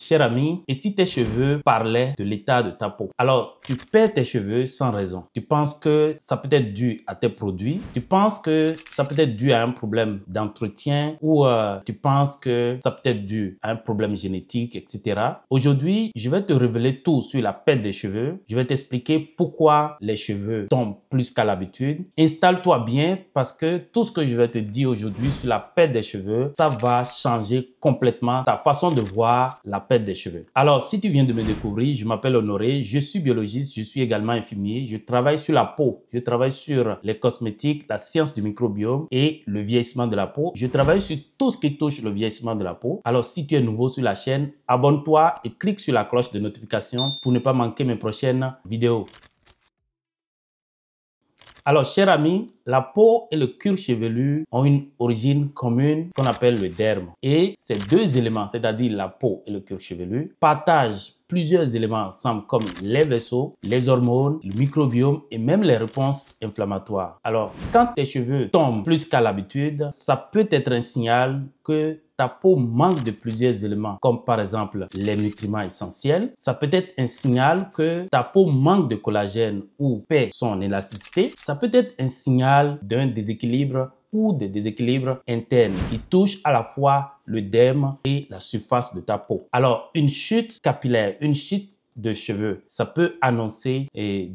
Cher ami, et si tes cheveux parlaient de l'état de ta peau? Alors, tu perds tes cheveux sans raison. Tu penses que ça peut être dû à tes produits. Tu penses que ça peut être dû à un problème d'entretien ou tu penses que ça peut être dû à un problème génétique, etc. Aujourd'hui, je vais te révéler tout sur la perte des cheveux. Je vais t'expliquer pourquoi les cheveux tombent plus qu'à l'habitude. Installe-toi bien parce que tout ce que je vais te dire aujourd'hui sur la perte des cheveux, ça va changer complètement ta façon de voir la perte des cheveux. Alors, si tu viens de me découvrir, je m'appelle Honoré, je suis biologiste, je suis également infirmier, je travaille sur la peau, je travaille sur les cosmétiques, la science du microbiome et le vieillissement de la peau. Je travaille sur tout ce qui touche le vieillissement de la peau. Alors, si tu es nouveau sur la chaîne, abonne-toi et clique sur la cloche de notification pour ne pas manquer mes prochaines vidéos. Alors, chers amis, la peau et le cuir chevelu ont une origine commune qu'on appelle le derme. Et ces deux éléments, c'est-à-dire la peau et le cuir chevelu, partagent plusieurs éléments ensemble comme les vaisseaux, les hormones, le microbiome et même les réponses inflammatoires. Alors, quand tes cheveux tombent plus qu'à l'habitude, ça peut être un signal que ta peau manque de plusieurs éléments, comme par exemple les nutriments essentiels. Ça peut être un signal que ta peau manque de collagène ou perd son élasticité. Ça peut être un signal d'un déséquilibre ou des déséquilibres internes qui touchent à la fois le derme et la surface de ta peau. Alors, une chute capillaire, une chute de cheveux, ça peut annoncer qu'il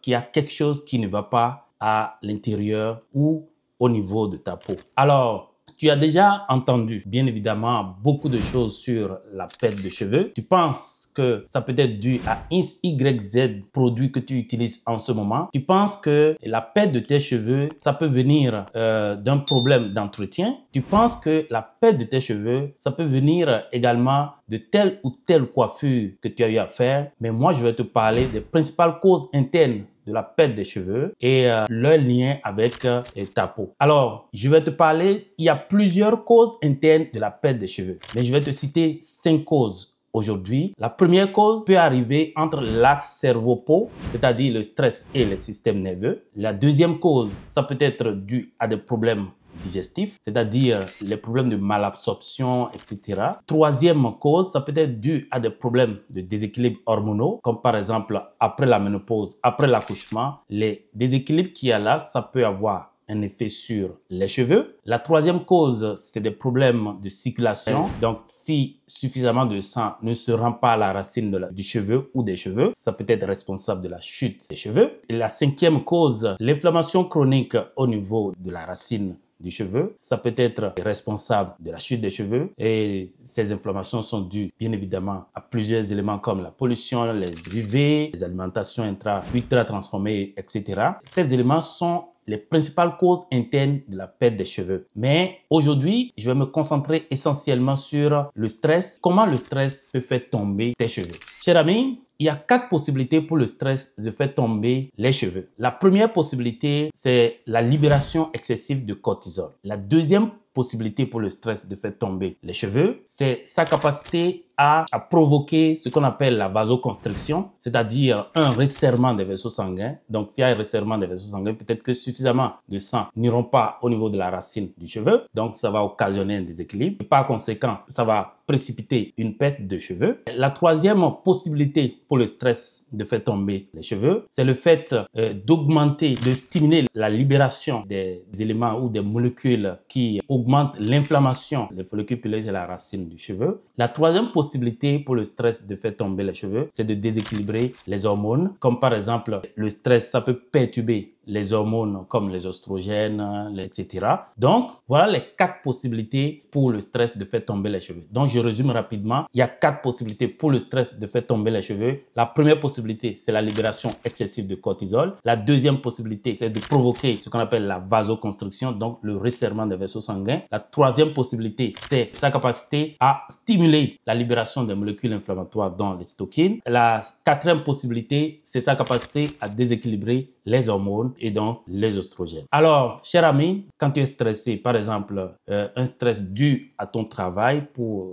y a quelque chose qui ne va pas à l'intérieur ou au niveau de ta peau. Alors, tu as déjà entendu, bien évidemment, beaucoup de choses sur la perte de cheveux. Tu penses que ça peut être dû à X, Y, Z produits que tu utilises en ce moment. Tu penses que la perte de tes cheveux, ça peut venir d'un problème d'entretien. Tu penses que la perte de tes cheveux, ça peut venir également de telle ou telle coiffure que tu as eu à faire. Mais moi, je vais te parler des principales causes internes de la perte des cheveux et leur lien avec ta peau. Alors, je vais te parler, il y a plusieurs causes internes de la perte des cheveux, mais je vais te citer 5 causes aujourd'hui. La première cause peut arriver entre l'axe cerveau-peau, c'est-à-dire le stress et le système nerveux. La deuxième cause, ça peut être dû à des problèmes digestifs, c'est-à-dire les problèmes de malabsorption, etc. Troisième cause, ça peut être dû à des problèmes de déséquilibre hormonaux, comme par exemple après la ménopause, après l'accouchement. Les déséquilibres qu'il y a là, ça peut avoir un effet sur les cheveux. La troisième cause, c'est des problèmes de circulation. Donc, si suffisamment de sang ne se rend pas à la racine du cheveu ou des cheveux, ça peut être responsable de la chute des cheveux. Et la cinquième cause, l'inflammation chronique au niveau de la racine du cheveu, ça peut être responsable de la chute des cheveux et ces inflammations sont dues bien évidemment à plusieurs éléments comme la pollution, les UV, les alimentations ultra transformées, etc. Ces éléments sont les principales causes internes de la perte des cheveux. Mais aujourd'hui, je vais me concentrer essentiellement sur le stress. Comment le stress peut faire tomber tes cheveux? Cher ami, il y a 4 possibilités pour le stress de faire tomber les cheveux. La première possibilité, c'est la libération excessive de cortisol. La deuxième possibilité pour le stress de faire tomber les cheveux, c'est sa capacité à provoquer ce qu'on appelle la vasoconstriction, c'est-à-dire un resserrement des vaisseaux sanguins. Donc, s'il y a un resserrement des vaisseaux sanguins, peut-être que suffisamment de sang n'iront pas au niveau de la racine du cheveu. Donc, ça va occasionner un déséquilibre. Et par conséquent, ça va précipiter une perte de cheveux. La troisième possibilité pour le stress de faire tomber les cheveux, c'est le fait d'augmenter, de stimuler la libération des éléments ou des molécules qui augmentent l'inflammation des follicules piloïdes et la racine du cheveu. La troisième possibilité pour le stress de faire tomber les cheveux, c'est de déséquilibrer les hormones, comme par exemple le stress, ça peut perturber les hormones comme les oestrogènes, etc. Donc, voilà les 4 possibilités pour le stress de faire tomber les cheveux. Donc, je résume rapidement. Il y a 4 possibilités pour le stress de faire tomber les cheveux. La première possibilité, c'est la libération excessive de cortisol. La deuxième possibilité, c'est de provoquer ce qu'on appelle la vasoconstriction, donc le resserrement des vaisseaux sanguins. La troisième possibilité, c'est sa capacité à stimuler la libération des molécules inflammatoires dans les cytokines. La quatrième possibilité, c'est sa capacité à déséquilibrer les hormones et donc les oestrogènes. Alors, cher ami, quand tu es stressé, par exemple, un stress dû à ton travail,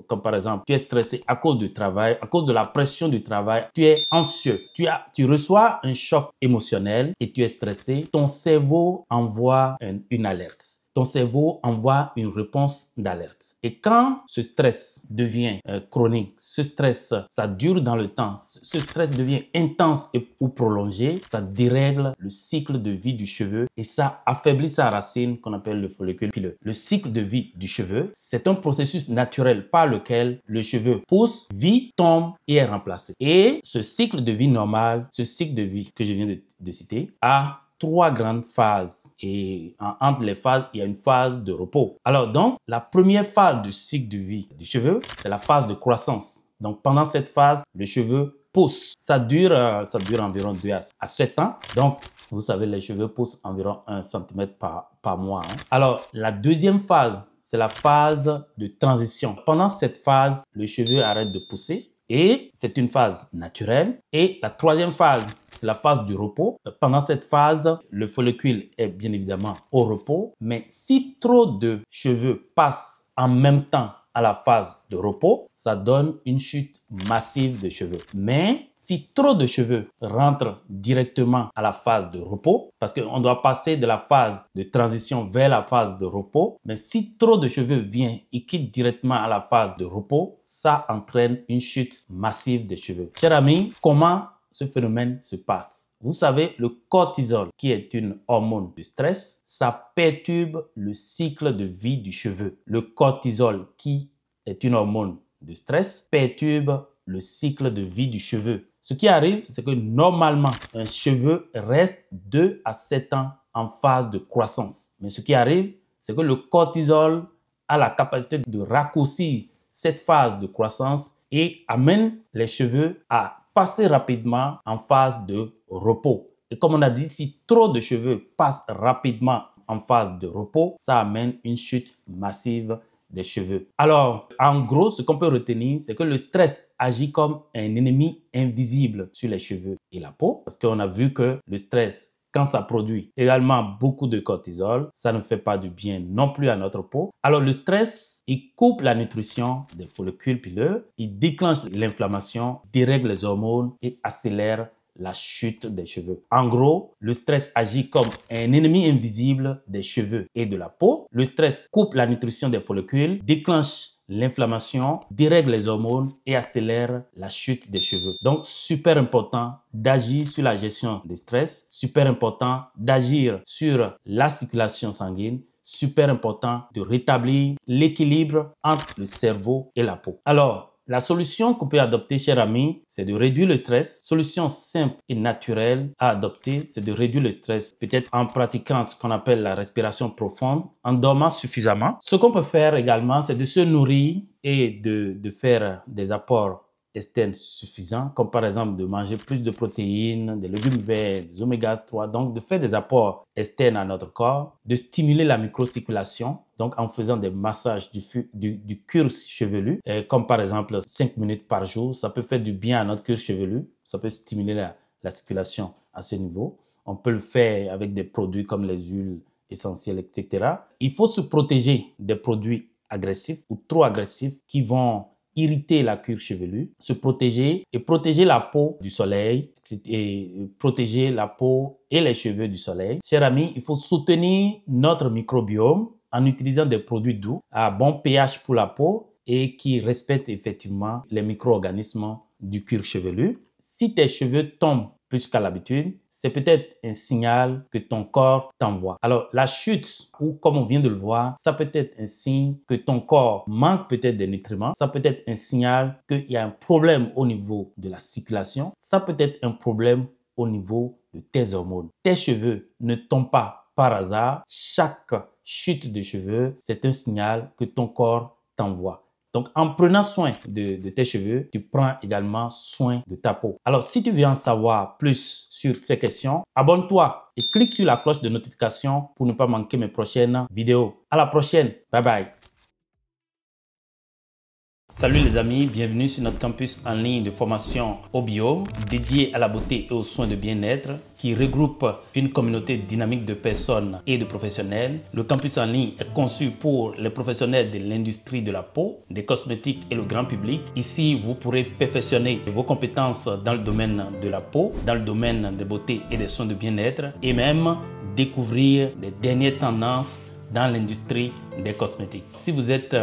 comme par exemple, tu es stressé à cause du travail, à cause de la pression du travail, tu es anxieux, tu reçois un choc émotionnel et tu es stressé, ton cerveau envoie une alerte. ton cerveau envoie une réponse d'alerte. Et quand ce stress devient chronique, ce stress, ça dure dans le temps, ce stress devient intense ou prolongé, ça dérègle le cycle de vie du cheveu et ça affaiblit sa racine qu'on appelle le follicule pileux. Le cycle de vie du cheveu, c'est un processus naturel par lequel le cheveu pousse, vit, tombe et est remplacé. Et ce cycle de vie normal, ce cycle de vie que je viens de citer, a 3 grandes phases et entre les phases, il y a une phase de repos. Alors donc, la première phase du cycle de vie du cheveu, c'est la phase de croissance. Donc pendant cette phase, le cheveu pousse. Ça dure environ 2 à 7 ans. Donc, vous savez, les cheveux poussent environ 1 cm par mois. Alors, la deuxième phase, c'est la phase de transition. Pendant cette phase, le cheveu arrête de pousser. Et c'est une phase naturelle. Et la troisième phase, c'est la phase du repos. Pendant cette phase, le follicule est bien évidemment au repos. Mais si trop de cheveux passent en même temps à la phase de repos, ça donne une chute massive de cheveux. Mais si trop de cheveux rentrent directement à la phase de repos, parce qu'on doit passer de la phase de transition vers la phase de repos, mais si trop de cheveux viennent et quittent directement à la phase de repos, ça entraîne une chute massive des cheveux. Chers amis, comment ce phénomène se passe? Vous savez, le cortisol, qui est une hormone de stress, ça perturbe le cycle de vie du cheveu. Le cortisol, qui est une hormone de stress, perturbe le cycle de vie du cheveu. Ce qui arrive, c'est que normalement, un cheveu reste 2 à 7 ans en phase de croissance. Mais ce qui arrive, c'est que le cortisol a la capacité de raccourcir cette phase de croissance et amène les cheveux à passer rapidement en phase de repos. Et comme on a dit, si trop de cheveux passent rapidement en phase de repos, ça amène une chute massive des cheveux. Alors, en gros, ce qu'on peut retenir, c'est que le stress agit comme un ennemi invisible sur les cheveux et la peau, parce qu'on a vu que le stress, quand ça produit également beaucoup de cortisol, ça ne fait pas du bien non plus à notre peau. Alors le stress, il coupe la nutrition des follicules pileux, il déclenche l'inflammation, dérègle les hormones et accélère la chute des cheveux. En gros, le stress agit comme un ennemi invisible des cheveux et de la peau. Le stress coupe la nutrition des follicules, déclenche l'inflammation, dérègle les hormones et accélère la chute des cheveux. Donc, super important d'agir sur la gestion des stress, super important d'agir sur la circulation sanguine, super important de rétablir l'équilibre entre le cerveau et la peau. Alors, la solution qu'on peut adopter, chers amis, c'est de réduire le stress. Solution simple et naturelle à adopter, c'est de réduire le stress. Peut-être en pratiquant ce qu'on appelle la respiration profonde, en dormant suffisamment. Ce qu'on peut faire également, c'est de se nourrir et de faire des apports externes suffisants, comme par exemple de manger plus de protéines, des légumes verts, des oméga 3, donc de faire des apports externes à notre corps, de stimuler la microcirculation, donc en faisant des massages du cuir chevelu, comme par exemple 5 minutes par jour, ça peut faire du bien à notre cuir chevelu, ça peut stimuler la circulation à ce niveau. On peut le faire avec des produits comme les huiles essentielles, etc. Il faut se protéger des produits agressifs ou trop agressifs qui vont irriter la cuir chevelue, se protéger et protéger la peau du soleil et protéger la peau et les cheveux du soleil. Chers amis, il faut soutenir notre microbiome en utilisant des produits doux à bon pH pour la peau et qui respectent effectivement les micro-organismes du cuir chevelu. Si tes cheveux tombent plus qu'à l'habitude, c'est peut-être un signal que ton corps t'envoie. Alors, la chute, ou comme on vient de le voir, ça peut être un signe que ton corps manque peut-être des nutriments. Ça peut être un signal qu'il y a un problème au niveau de la circulation. Ça peut être un problème au niveau de tes hormones. Tes cheveux ne tombent pas par hasard. Chaque chute de cheveux, c'est un signal que ton corps t'envoie. Donc, en prenant soin de tes cheveux, tu prends également soin de ta peau. Alors, si tu veux en savoir plus sur ces questions, abonne-toi et clique sur la cloche de notification pour ne pas manquer mes prochaines vidéos. À la prochaine. Bye bye. Salut les amis, bienvenue sur notre campus en ligne de formation au biome dédié à la beauté et aux soins de bien-être qui regroupe une communauté dynamique de personnes et de professionnels. Le campus en ligne est conçu pour les professionnels de l'industrie de la peau, des cosmétiques et le grand public. Ici, vous pourrez perfectionner vos compétences dans le domaine de la peau, dans le domaine de beauté et des soins de bien-être et même découvrir les dernières tendances dans l'industrie des cosmétiques. Si vous êtes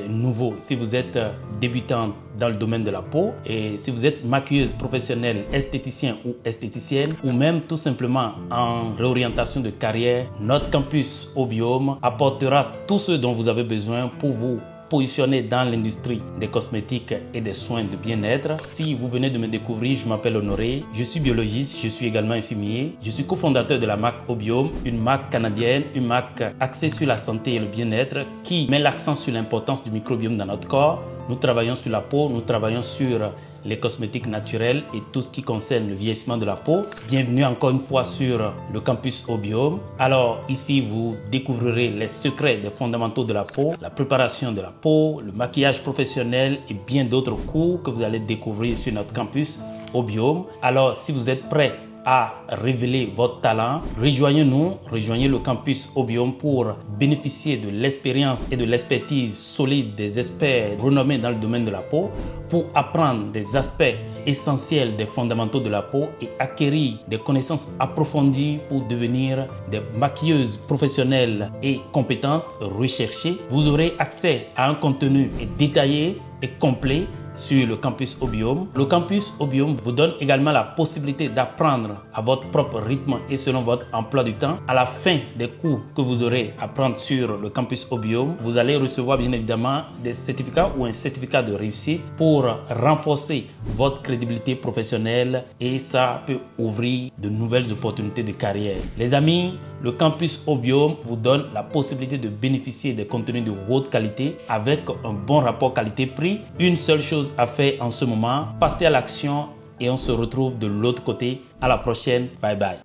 nouveau, si vous êtes débutant dans le domaine de la peau et si vous êtes maquilleuse professionnelle, esthéticien ou esthéticienne ou même tout simplement en réorientation de carrière, notre campus Obiome apportera tout ce dont vous avez besoin pour vous positionné dans l'industrie des cosmétiques et des soins de bien-être. Si vous venez de me découvrir, je m'appelle Honoré, je suis biologiste, je suis également infirmier, je suis cofondateur de la marque Obiome, une marque canadienne, une marque axée sur la santé et le bien-être qui met l'accent sur l'importance du microbiome dans notre corps. Nous travaillons sur la peau, nous travaillons sur les cosmétiques naturels et tout ce qui concerne le vieillissement de la peau. Bienvenue encore une fois sur le campus Obiome. Alors ici, vous découvrirez les secrets des fondamentaux de la peau, la préparation de la peau, le maquillage professionnel et bien d'autres cours que vous allez découvrir sur notre campus Obiome. Alors si vous êtes prêts à révéler votre talent, rejoignez-nous, rejoignez le campus Obiome pour bénéficier de l'expérience et de l'expertise solide des experts renommés dans le domaine de la peau, pour apprendre des aspects essentiels des fondamentaux de la peau et acquérir des connaissances approfondies pour devenir des maquilleuses professionnelles et compétentes, recherchées. Vous aurez accès à un contenu détaillé et complet sur le campus Obiome. Le campus Obiome vous donne également la possibilité d'apprendre à votre propre rythme et selon votre emploi du temps. À la fin des cours que vous aurez à prendre sur le campus Obiome, vous allez recevoir bien évidemment des certificats ou un certificat de réussite pour renforcer votre crédibilité professionnelle et ça peut ouvrir de nouvelles opportunités de carrière. Les amis, le campus Obiome vous donne la possibilité de bénéficier des contenus de haute qualité avec un bon rapport qualité-prix. Une seule chose à faire en ce moment, passer à l'action et on se retrouve de l'autre côté. À la prochaine. Bye bye.